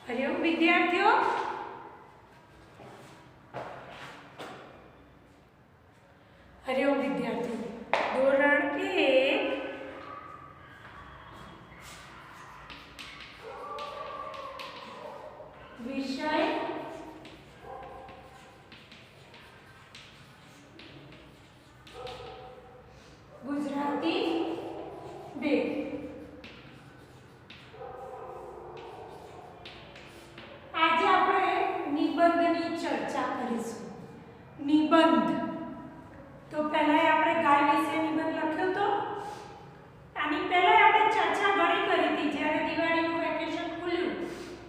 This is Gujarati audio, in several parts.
હરિઓમ વિદ્યાર્થીઓ, હરિઓમ વિદ્યાર્થીઓ, ધોરણ 1 વિષય ગુજરાતી 2 નિબંધની ચર્ચા કરીશું। નિબંધ તો પહેલા આપણે ગાય વિશે નિબંધ લખ્યો તો આની પહેલા આપણે ચર્ચા ઘણી કરી હતી। જ્યારે દિવાળીનું વેકેશન ખુલ્યું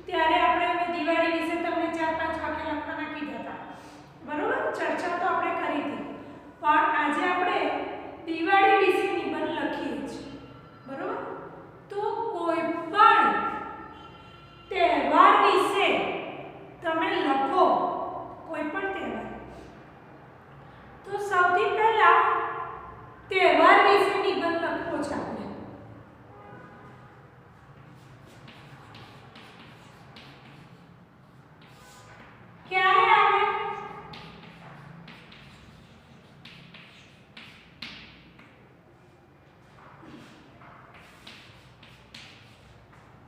ત્યારે આપણે દિવાળી વિશે તમને 4-5 વાક્ય લખવાના કીધા હતા, બરોબર? ચર્ચા તો આપણે કરી હતી, પણ આજે આપણે દિવાળી વિશે નિબંધ લખીએ છીએ, બરોબર? તો કોઈ પણ તહેવાર વિશે તમે લખો, કોઈ પણ તહેવાર, તો સૌથી પહેલા તહેવાર વિશે નિબંધ લખવો છે આપણે। ક્યારે આવે?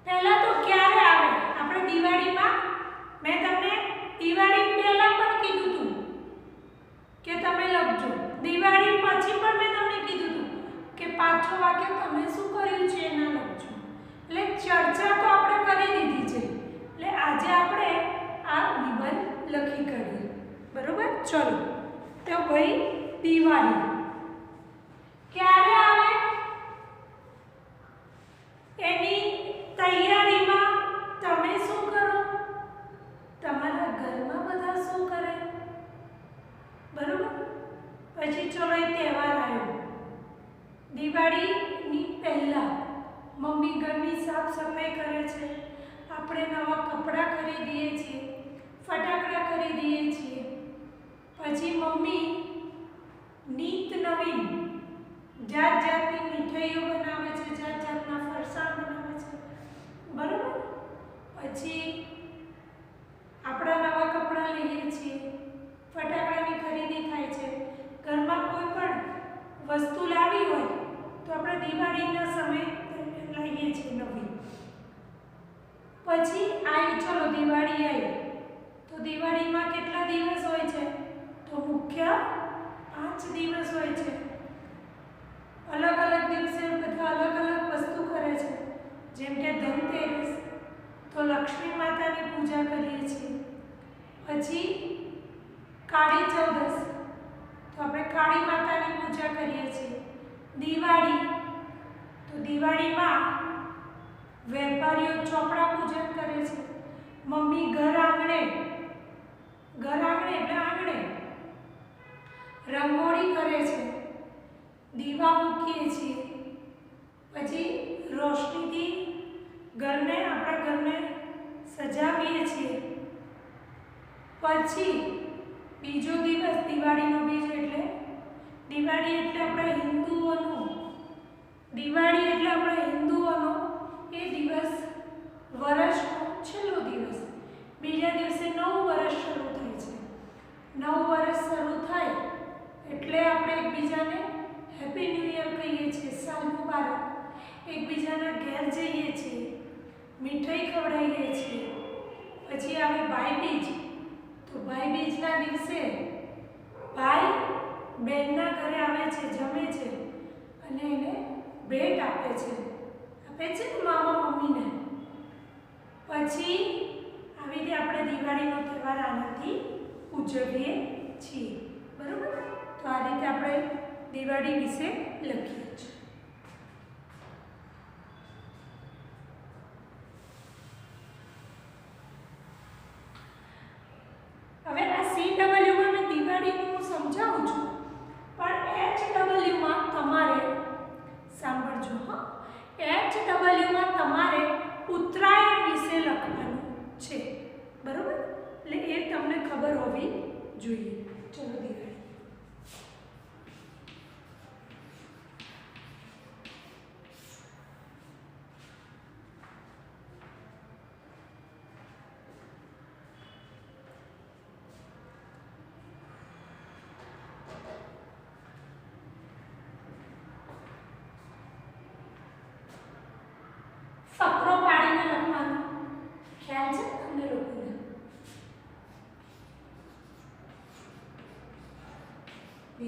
પહેલા તો ક્યારે આવે? આપણે દિવાળીમાં, મેં તમને દિવાળી પહેલા પણ કીધું હતું કે તમે લખજો, દિવાળી પછી પણ મેં તમને કીધું હતું કે 5-6 વાક્ય તમે શું કર્યું છે એના લખજો। એટલે ચર્ચા તો આપણે કરી દીધી છે, એટલે આજે આપણે આ નિબંધ લખી કાઢીએ, બરોબર? ચલો, તો ભાઈ દિવાળી ક્યારે આવે? એની તૈયારીમાં તમે શું કરો? તમારા ઘરમાં બધા શું કરે? બરોબર? પછી ચલો એ તહેવાર આવ્યો, દિવાળીની પહેલા મમ્મી ઘરની સાફ સફાઈ કરે છે, આપણે નવા કપડાં ખરીદીએ છીએ, ફટાકડા ખરીદીએ છીએ, પછી મમ્મી નીત નવીન જાત જાતની મીઠાઈઓ બનાવે છે, જાત જાતના ફરસાણ બનાવે છે, બરોબર? પછી આપણા નવા કપડાં લઈએ છીએ, ફટાકડાની ખરીદી થાય છે, ઘરમાં કોઈ પણ વસ્તુ લાવી હોય તો આપણે દિવાળીના સમય લઈએ છીએ નવી। પછી આવી, ચલો દિવાળી આવી, તો દિવાળીમાં કેટલા દિવસ હોય છે? તો મુખ્ય 5 દિવસ હોય છે। અલગ અલગ દિવસે બધા અલગ અલગ વસ્તુ કરે છે, જેમ કે ધનતેરસ તો લક્ષ્મી માતાની પૂજા કરીએ છીએ, પછી કાળી ચૌદસ તો આપણે કાળી માતાની પૂજા કરીએ છીએ, દિવાળી તો દિવાળીમાં વેપારીઓ ચોપડા પૂજન કરે છે, મમ્મી ઘર આંગણે એટલે આંગણે રંગોળી કરે છે, દીવા મૂકીએ છીએ, પછી રોશનીથી આપણા ઘરને સજાવીએ છીએ। પછી બીજો દિવસ દિવાળીનો બીજ, એટલે દિવાળી એટલે આપણા હિન્દુઓનો એ દિવસ વર્ષનો છેલ્લો દિવસ, બીજા દિવસે નવું વર્ષ શરૂ થાય છે। નવું વર્ષ શરૂ થાય એટલે આપણે એકબીજાને હેપી ન્યૂ યર કહીએ છીએ, સાલ મુબારક, એકબીજાના ઘેર જઈએ છીએ, મીઠાઈ ખવડાવીએ છીએ। પછી આવે ભાઈબીજ, તો ભાઈબીજના દિવસે ભાઈ બહેનના ઘરે આવે છે, જમે છે અને એને ભેટ આપે છે ને મામા મમ્મીને। પછી આવી રીતે આપણે દિવાળીનો તહેવાર આનાથી ઉજવીએ છીએ, બરોબર? તો આ રીતે આપણે દિવાળી વિશે લખીએ છીએ। હવે આ CWમાં મેં દિવાળીનું સમજાવું છું, પણ HWમાં તમારે સાંભળજો, હા, HWમાં તમારે ઉત્તરાયણ વિશે લખવાનું છે, બરોબર? એટલે એ તમને ખબર હોવી જોઈએ। ચલો દિવાળી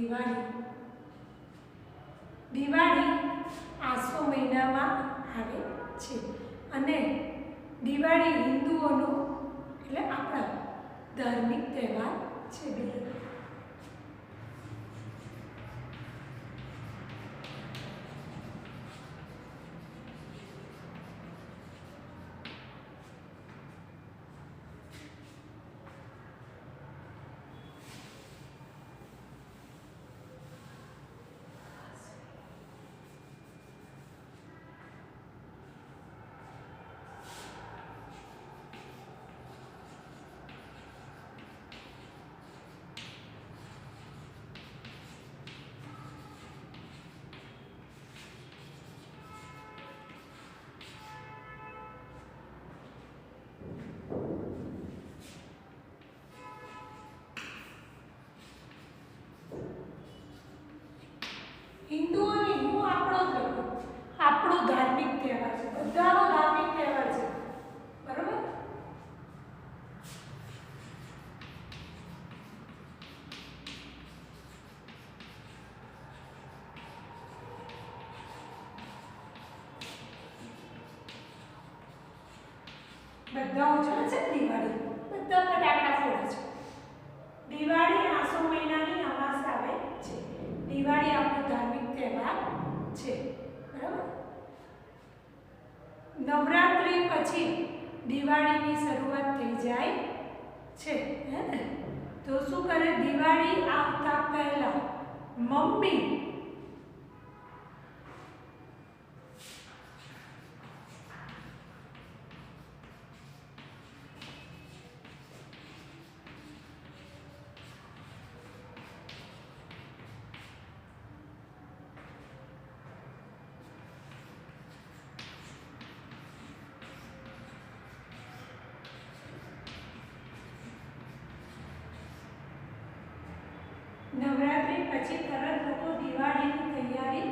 દિવાળી દિવાળી આસો મહિનામાં આવે છે અને દિવાળી હિન્દુઓનો એટલે આપણા ધાર્મિક તહેવાર છે. હિન્દુઓની હું આપણો જ લખું, આપણો ધાર્મિક તહેવાર છે, બધાનો ધાર્મિક તહેવાર છે, બરોબર. બધા ઉજવે છે દિવાળી, બધા ફટાકડા ફોડે છે. દિવાળી આસો મહિનાની અમાસ આવે છે. દિવાળી આપણો ધાર્મિક તહેવાર છે, બરાબર. નવરાત્રિ પછી દિવાળીની શરૂઆત થઈ જાય છે, હે ને? તો શું કરે, દિવાળી આવતા પહેલા મમ્મી નવરાત્રિ પછી તરત લોકો દિવાળીની તૈયારી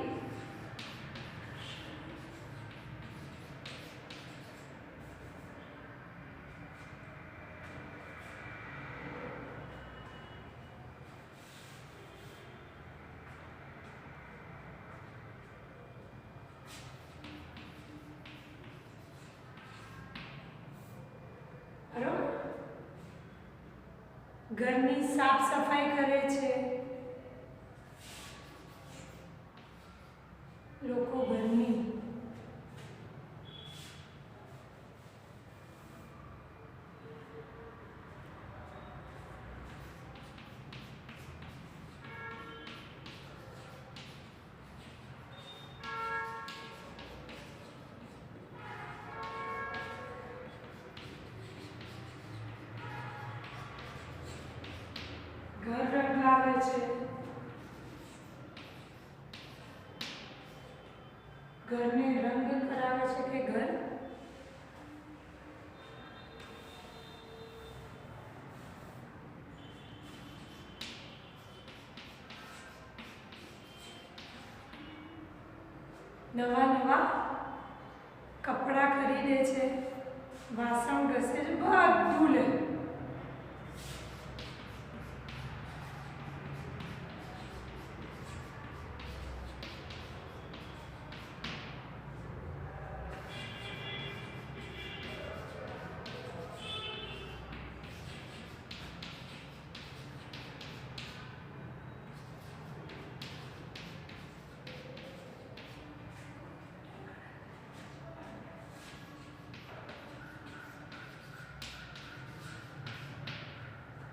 બરોબર, ઘરની સાફ સફાઈ કરે છે લોકો. ઘરની ઘર રંગાવે છે, ઘરને રંગ કરાવે છે કે ઘર નવા નવા કપડાં ખરીદે છે, વાસણ ઘસે છે, બધું લે.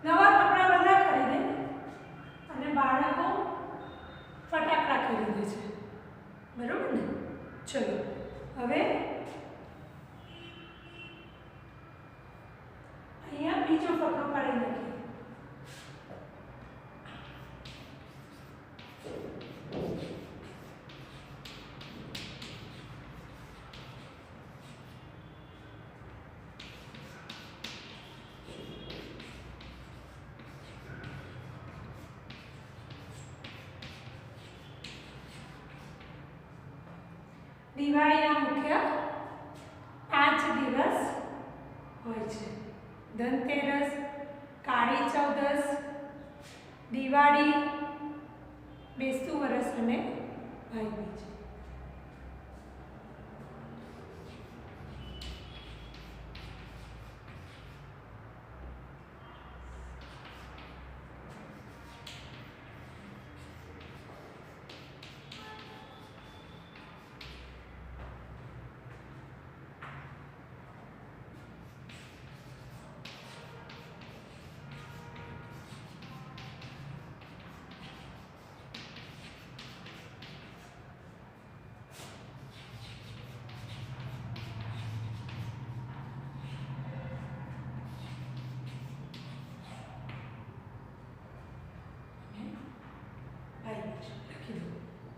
નવા કપડાં બધા ખરીદે અને બાળકો ફટાકડા ખરીદે છે, બરોબર ને? ચલો હવે અહીંયા બીજો ફકરો પાડી નાખીએ. દિવાળીના મુખ્ય 5 દિવસ હોય છે. ધનતેરસ, કાળી ચૌદસ, દિવાળી, બેસતું વરસ અને ભાઈ બીજ.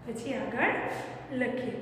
પછી આગળ લખીએ.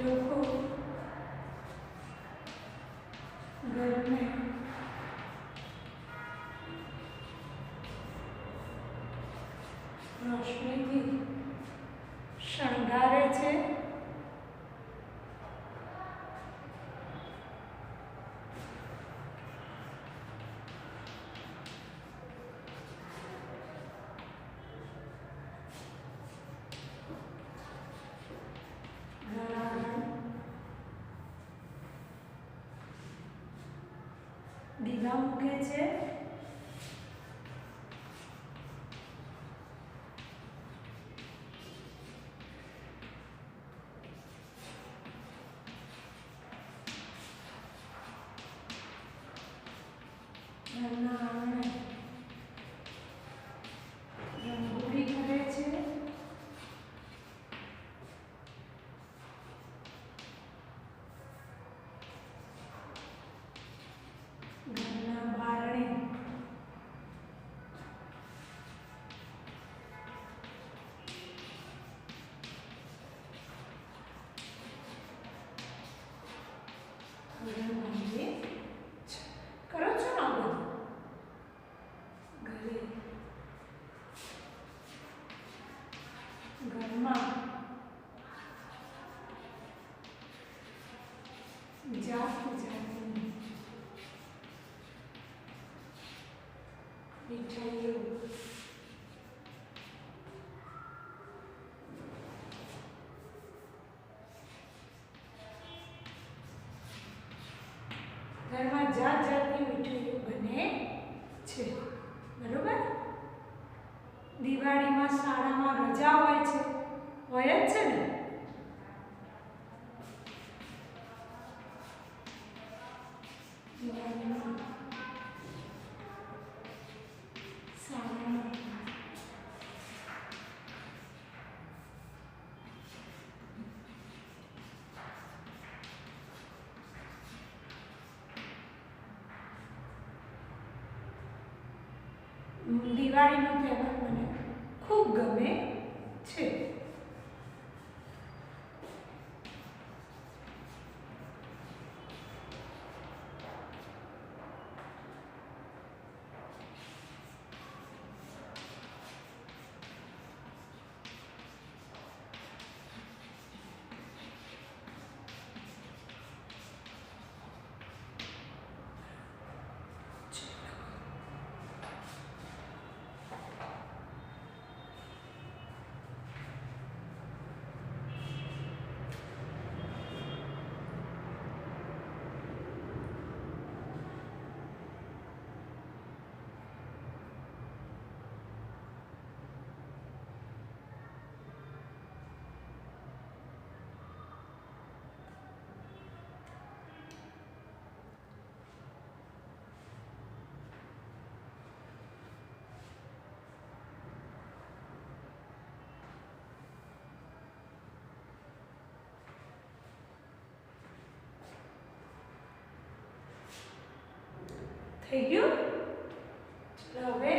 લોકો ઘરને રોશનીથી શણગારે છે. દીવા મૂકે છે. ઘરના આંગણે રંગોળી કરે છે. ઘરના બારણે કરો છો ને આ બધું ઘરે ઘરમાં જાત જાતની મીઠાઈઓ ઘરમાં જાત જાતની મીઠાઈઓ બને છે. બરોબર. દિવાળીમાં શાળામાં રજા હોય છે, હોય જ છે ને. દિવાળીમાં શાળામાં દિવાળીનો તહેવાર મને ખૂબ ગમે છે. થઈ ગયું? ચલો હવે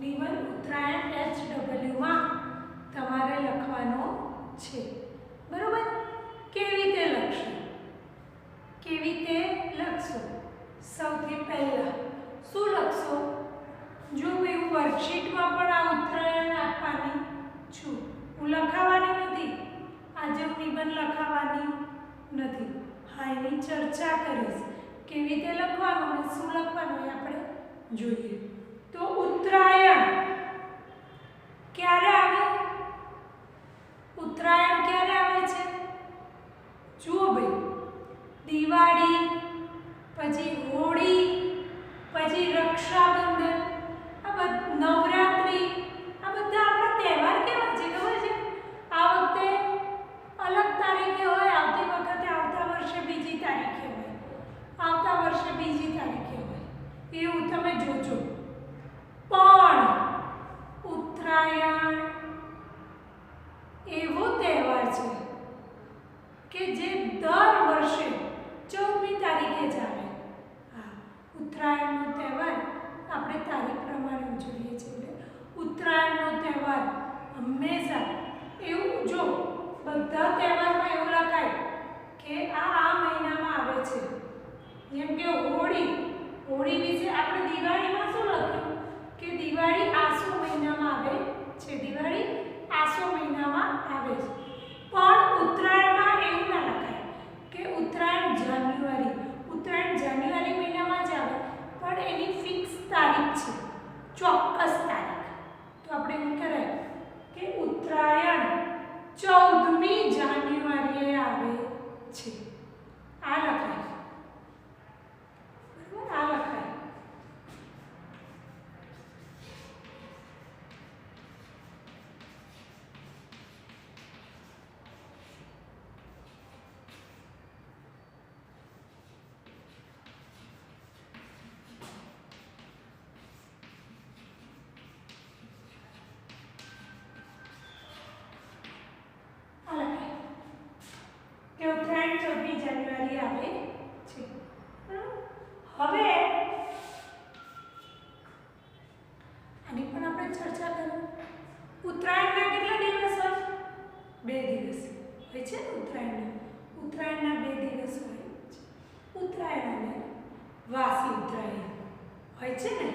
નિબંધ ઉત્તરાયણ HW માં તમારે લખવાનો છે. બરોબર? કેવી રીતે લખશો? કેવી રીતે લખશો? સૌથી પહેલા શું લખશો? જો ભાઈ હું વર્કશીટમાં પણ આ ઉત્તરાયણ આપવાની છું. હું લખાવાની નથી. આજે હું નિબંધ લખાવાની નથી. હા, એની ચર્ચા કરીશ. કેવી રીતે લખવાનું અને શું લખવાનું એ આપણે જોઈએ. તો ઉત્તરાયણ ક્યારે આવે? ઉત્તરાયણ ક્યારે આવે છે? જુઓ ભાઈ, દિવાળી, પછી હોળી, પછી રક્ષાબંધન, નવરાત્રી, આ બધા આપણા તહેવાર કેવા છે ખબર છે? આ વખતે અલગ તારીખે હોય, આવતી વખતે આવતા વર્ષે બીજી તારીખે હોય, આવતા વર્ષે બીજી તારીખે હોય, એવું તમે જોજો. પણ ઉત્તરાયણ એવો તહેવાર છે કે જે દર વર્ષે 14મી તારીખે જ આવે. હા, ઉત્તરાયણનો તહેવાર આપણે તારીખ પ્રમાણે ઉજવીએ છીએ. ઉત્તરાયણનો તહેવાર હંમેશા એવું, જો બધા તહેવારમાં એવું લખાય કે આ મહિનામાં આવે છે. જેમ કે હોળી વિશે આપણે દિવાળીમાં શું લખ્યું કે દિવાળી આસો મહિનામાં આવે છે. દિવાળી આસો મહિનામાં આવે છે. પણ ઉત્તરાયણમાં એવું ના લખાય કે ઉત્તરાયણ જાન્યુઆરી મહિનામાં જ આવે, પણ એની ફિક્સ તારીખ છે, ચોક્કસ તારીખ. તો આપણે એમ કરાય કે ઉત્તરાયણ 14મી જાન્યુઆરીએ આવે છે. આ લખાય. બરાબર? આ લખાય. ઉત્તરાયણ 14મી જાન્યુઆરી આવે છે. હવે આની પણ આપણે ચર્ચા કરીએ. ઉત્તરાયણના કેટલા દિવસ હોય? 2 દિવસ હોય છે ને. ઉત્તરાયણના 2 દિવસ હોય છે. ઉત્તરાયણ અને વાસી ઉત્તરાયણ હોય છે ને.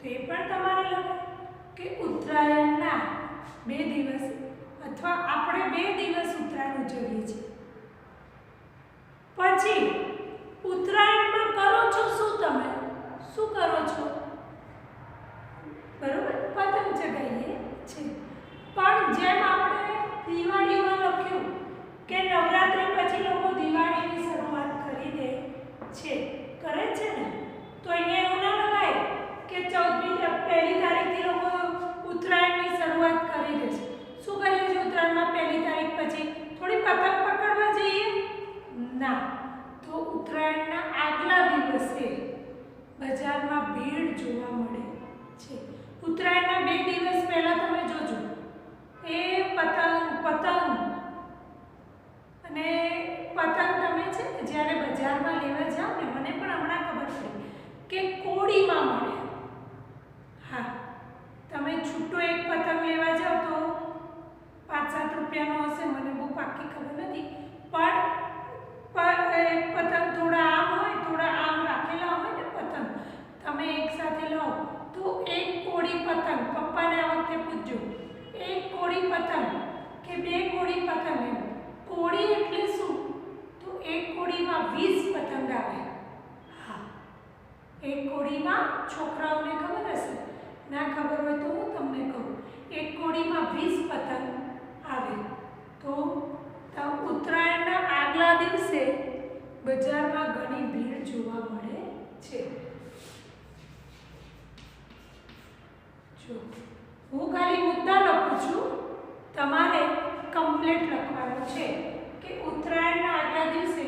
તો એ પણ તમારે લખાય કે ઉત્તરાયણના 2 દિવસ, અથવા આપણે 2 દિવસ ઉત્તરાયણ ઉજવીએ છીએ. પછી ઉત્તરાયણમાં કરો છો શું? તમે શું કરો છો? બરોબર, પતંગ ચગાવીએ છીએ. પણ જેમ આપણે દિવાળીમાં લખ્યું કે નવરાત્રી પછી લોકો દિવાળીની શરૂઆત કરી દે છે, કરે છે ને, તો અહીંયા એવું ના લખાય કે 14મી પહેલી તારીખથી લોકો ઉત્તરાયણની શરૂઆત કરી દે છે. શું કરીએ છીએ ઉત્તરાયણમાં? પહેલી તારીખ પછી થોડી પતંગ પકડવા જઈએ? ના. તો ઉત્તરાયણના આગલા દિવસે બજારમાં ભીડ જોવા મળે છે. ઉત્તરાયણના 2 દિવસ પહેલા તમે જોજો, એ પતંગ અને પતંગ તમે છે ને જ્યારે બજારમાં લેવા જાઓ ને, મને પણ હમણાં ખબર પડી કે કોડીમાં મળે. હા, તમે છૂટો એક પતંગ લેવા જાઓ તો 5-7 રૂપિયાનો હશે, મને બહુ પાકી ખબર નથી. પણ પતંગ થોડા આમ હોય, થોડા આમ રાખેલા હોય ને પતંગ, તમે એક સાથે લો તો એક કોડી પતંગ, પપ્પાને આ વખતે પૂછજો, એક કોડી પતંગ કે 2 કોડી પતંગ. એમ કોડી એટલે શું? તો એક કોડીમાં 20 પતંગ આવે. હા, એક કોડીમાં, છોકરાઓને ખબર હશે, ના ખબર હોય તો હું તમને કહું, એક કોડીમાં 20 પતંગ આવે. તો ઉત્તરાયણના આગલા દિવસે બજારમાં ઘણી ભીડ જોવા મળે છે. જો હું ખાલી મુદ્દા લખું છું, તમારે કમ્પ્લીટ લખવાનું છે કે ઉત્તરાયણના આગલા દિવસે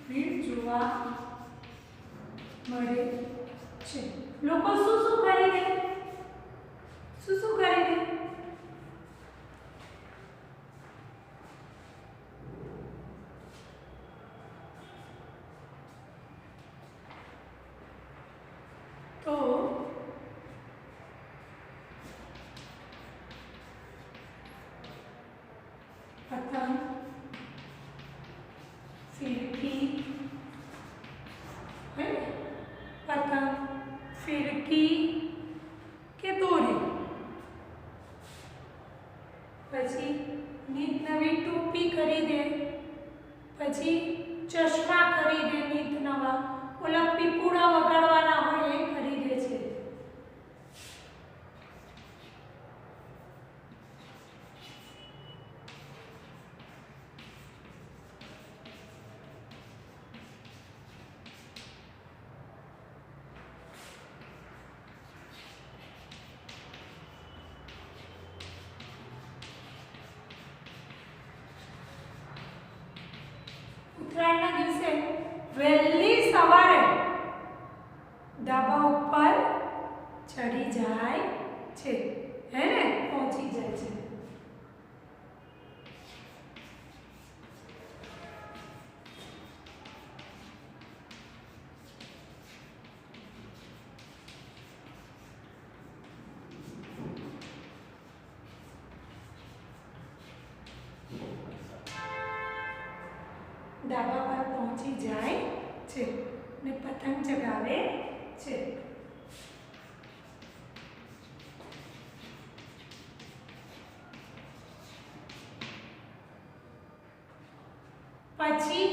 ભીડ જોવા મળે છે. લોકો શું શું ખરીદે? શું શું ખરીદે? તો પતંગ, ફિરકી, પતંગ, ફિરકી કે દોરી, પછી નીત નવી ટોપી ખરીદે, પછી ચશ્મા ખરીદે નીત નવા, ઓલા પીપુડા વગાડવાના હોય એ ખરીદે છે. ઉત્તરાયણના દિવસે વહેલી સવારે ધાબા ઉપર ચડી જાય છે, હે ને, પહોંચી જાય છે. ધાબા પર પહોંચી જાય છે ને પતંગ ચગાવે છે. પછી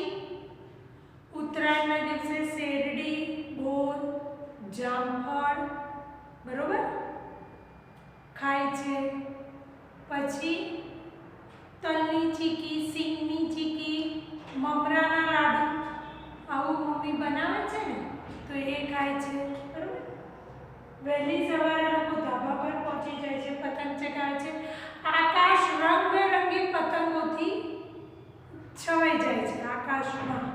ઉત્તરાયણના દિવસે શેરડી, બોર, જામફળ બરોબર ખાય છે. પછી તલની ચીકી, સિંગની ચીકી, મમરાના લાડુ આવું મમ્મી બનાવે છે ને તો એ ખાય છે. બરોબર. વહેલી સવારે લોકો ધાબા પર પહોંચી જાય છે, પતંગ ચગાવે છે. આકાશ રંગબેરંગી પતંગોથી છવાઈ જાય છે આકાશમાં.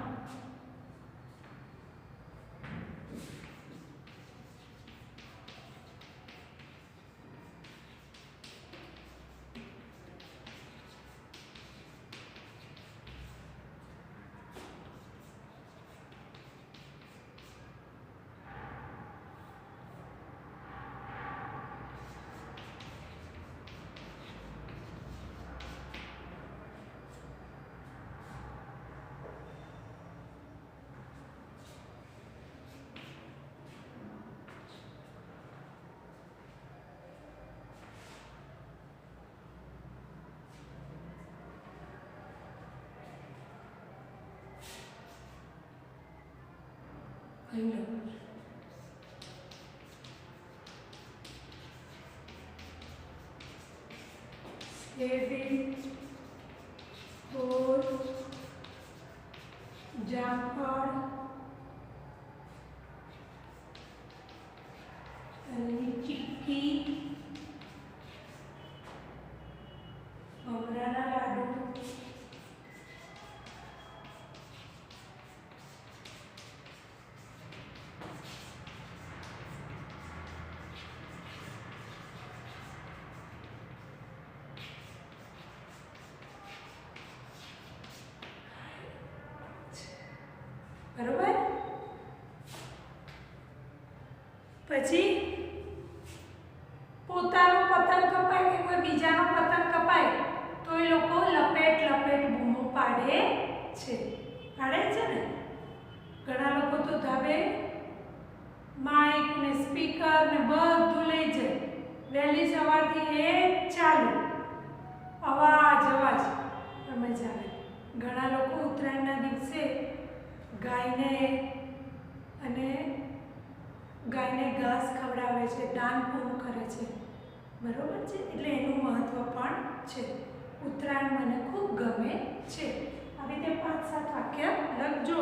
શેરડી, બોર, જામફળ, તલની ચીક્કી, મમરાના લાડુ, બરોબર. પછી પોતાનો પતંગ કપાય કે કોઈ બીજાનો પતંગ કપાય તો એ લોકો લપેટ લપેટ બૂમો પાડે છે. પાડે છે ને. ઘણા લોકો તો ધાબે માઇક ને સ્પીકર ને બધું લઈ જાય. વહેલી સવારથી એ ચાલુ અવાજ અવાજ મજા આવે. ઘણા લોકો ઉત્તરાયણના દિવસે ગાયને અને ખવડાવે છે, દાન પૂર્ણ કરે છે, બરોબર છે, એટલે એનું મહત્વ પણ છે. ઉત્તરાયણ મને ખૂબ ગમે છે. આવી રીતે 5-7 વાક્ય લખજો.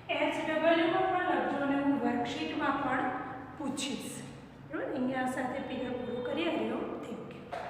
HW માં પણ લખજો અને હું વર્કશીટમાં પણ પૂછીશ. બરાબર, અહીંયા સાથે પીરિયડ પૂરું કરીએ. Hariom, thank you.